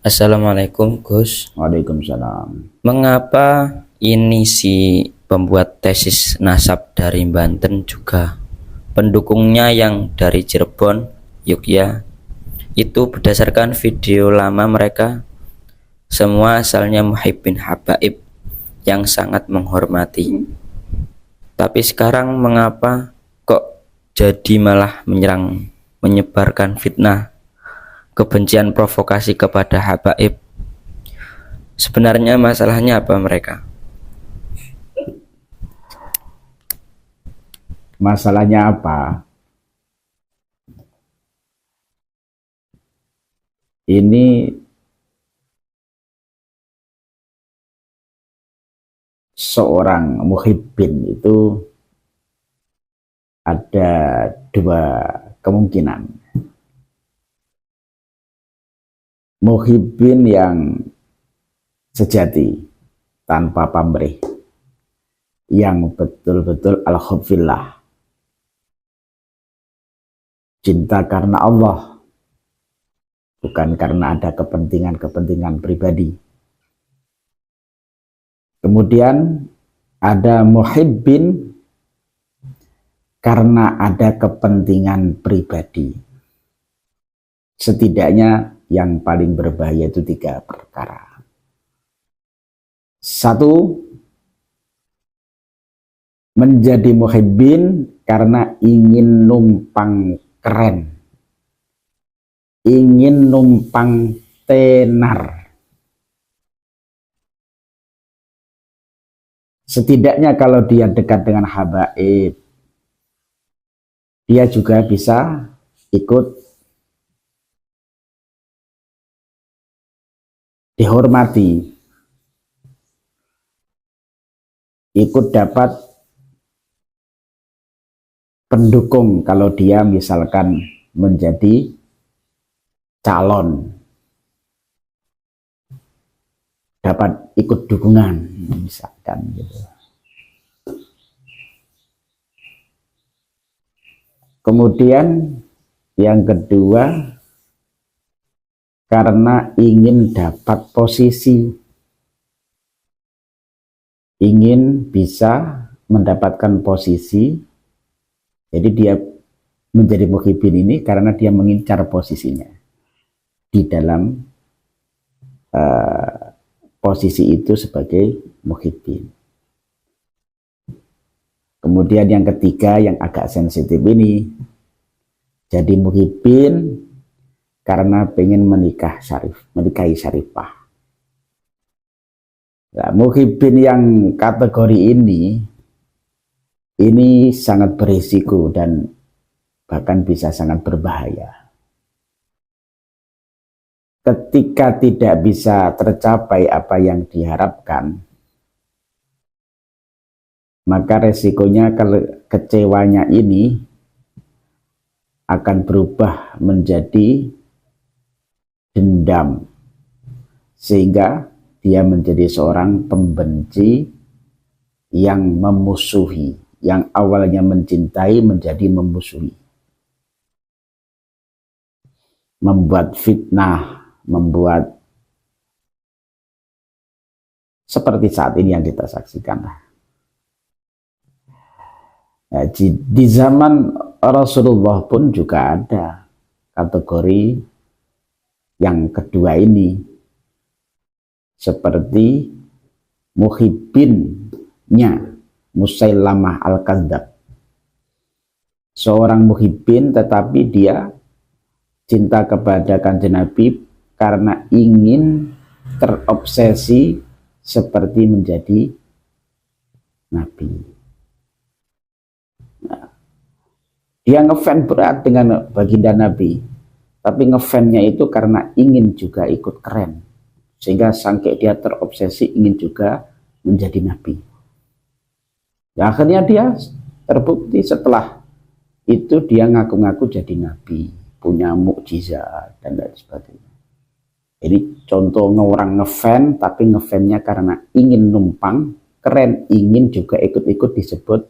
Assalamualaikum Gus. Waalaikumsalam. Mengapa ini si pembuat tesis nasab dari Banten juga pendukungnya yang dari Cirebon, Yogyakarta itu berdasarkan video lama mereka semua asalnya muhibbin habaib yang sangat menghormati. Tapi sekarang mengapa kok jadi malah menyerang, menyebarkan fitnah, kebencian, provokasi kepada habaib? Sebenarnya masalahnya apa mereka? Masalahnya apa? Ini seorang muhibbin itu ada dua kemungkinan. Muhibbin yang sejati tanpa pamrih, yang betul-betul al-hubbillah, cinta karena Allah, bukan karena ada kepentingan-kepentingan pribadi. Kemudian ada muhibbin karena ada kepentingan pribadi. Setidaknya yang paling berbahaya itu tiga perkara. Satu, menjadi muhibbin karena ingin numpang keren, ingin numpang tenar. Setidaknya kalau dia dekat dengan habaib, dia juga bisa ikut dihormati, ikut dapat pendukung kalau dia misalkan menjadi calon, dapat ikut dukungan misalkan gitu. Kemudian yang kedua, karena ingin dapat posisi, ingin bisa mendapatkan posisi, jadi dia menjadi muhibbin ini karena dia mengincar posisinya di dalam posisi itu sebagai muhibbin. Kemudian yang ketiga yang agak sensitif ini, jadi muhibbin karena pengen menikahi syarifah. Nah, muhibbin yang kategori ini sangat berisiko dan bahkan bisa sangat berbahaya. Ketika tidak bisa tercapai apa yang diharapkan, maka resikonya kalau kecewanya ini akan berubah menjadi dendam, sehingga dia menjadi seorang pembenci yang memusuhi, yang awalnya mencintai menjadi memusuhi, membuat fitnah, membuat seperti saat ini yang kita saksikan. Nah, di zaman Rasulullah pun juga ada kategori yang kedua ini, seperti muhibbinnya Musailamah al-Kadzdzab, seorang muhibbin tetapi dia cinta kepada Kanjeng Nabi karena ingin terobsesi seperti menjadi Nabi. Nah, dia ngefans berat dengan baginda Nabi, tapi ngefansnya itu karena ingin juga ikut keren, sehingga sampai dia terobsesi ingin juga menjadi Nabi. Ya, akhirnya dia terbukti setelah itu dia ngaku-ngaku jadi Nabi, punya mukjizat dan lain sebagainya. Jadi contoh orang ngefans, tapi ngefansnya karena ingin numpang keren, ingin juga ikut-ikut disebut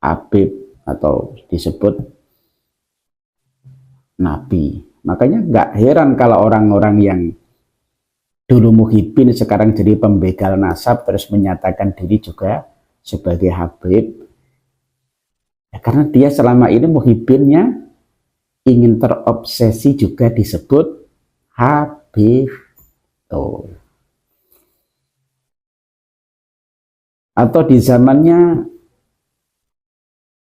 Habib atau disebut Nabi. Makanya nggak heran kalau orang-orang yang dulu muhibin sekarang jadi pembegal nasab terus menyatakan diri juga sebagai Habib. Ya, karena dia selama ini muhibinnya ingin terobsesi juga disebut Habib. Tuh. Atau di zamannya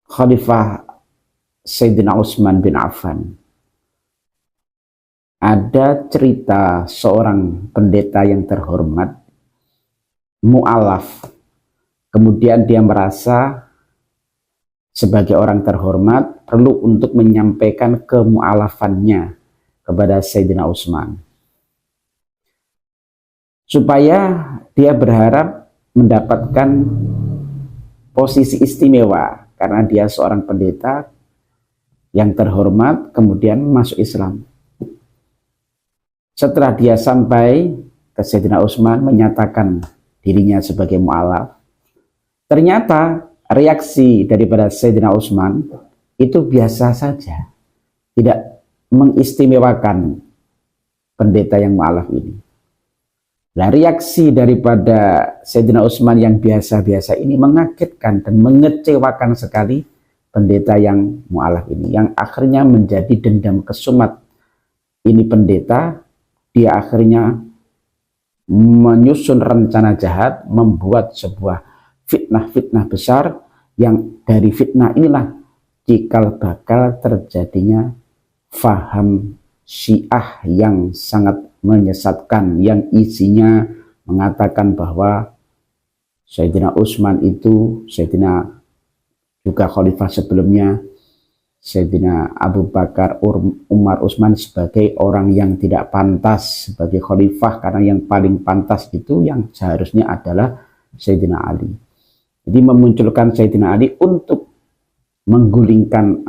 Khalifah Sayyidina Utsman bin Affan, ada cerita seorang pendeta yang terhormat, mu'alaf. Kemudian dia merasa sebagai orang terhormat perlu untuk menyampaikan kemu'alafannya kepada Sayyidina Utsman. Supaya dia berharap mendapatkan posisi istimewa karena dia seorang pendeta yang terhormat kemudian masuk Islam. Setelah dia sampai ke Sayyidina Utsman menyatakan dirinya sebagai mu'alaf, ternyata reaksi daripada Sayyidina Utsman itu biasa saja, tidak mengistimewakan pendeta yang mu'alaf ini. Nah, reaksi daripada Sayyidina Utsman yang biasa-biasa ini mengagetkan dan mengecewakan sekali pendeta yang mu'alaf ini, yang akhirnya menjadi dendam kesumat. Ini pendeta, dia akhirnya menyusun rencana jahat, membuat sebuah fitnah-fitnah besar, yang dari fitnah inilah cikal bakal terjadinya faham Syiah yang sangat menyesatkan, yang isinya mengatakan bahwa Sayyidina Utsman itu, Sayyidina juga khalifah sebelumnya, Sayyidina Abu Bakar, Umar, Utsman sebagai orang yang tidak pantas sebagai khalifah, karena yang paling pantas itu yang seharusnya adalah Sayyidina Ali. Jadi memunculkan Sayyidina Ali untuk menggulingkan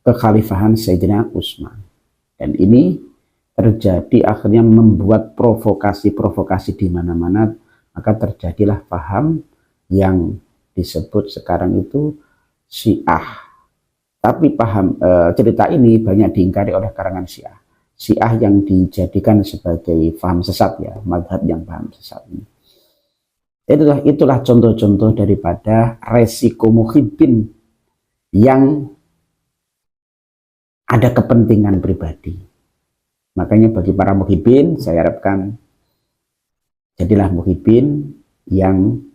kekhalifahan Sayyidina Utsman. Dan ini terjadi akhirnya membuat provokasi-provokasi di mana-mana, maka terjadilah paham yang disebut sekarang itu Syiah. Tapi paham cerita ini banyak diingkari oleh kalangan Syiah. Syiah yang dijadikan sebagai paham sesat, ya, mazhab yang paham sesat ini. Itulah contoh-contoh daripada resiko muhibin yang ada kepentingan pribadi. Makanya bagi para muhibin, saya harapkan jadilah muhibin yang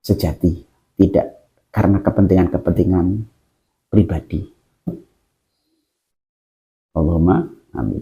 sejati, tidak karena kepentingan-kepentingan pribadi. Allahumma amin.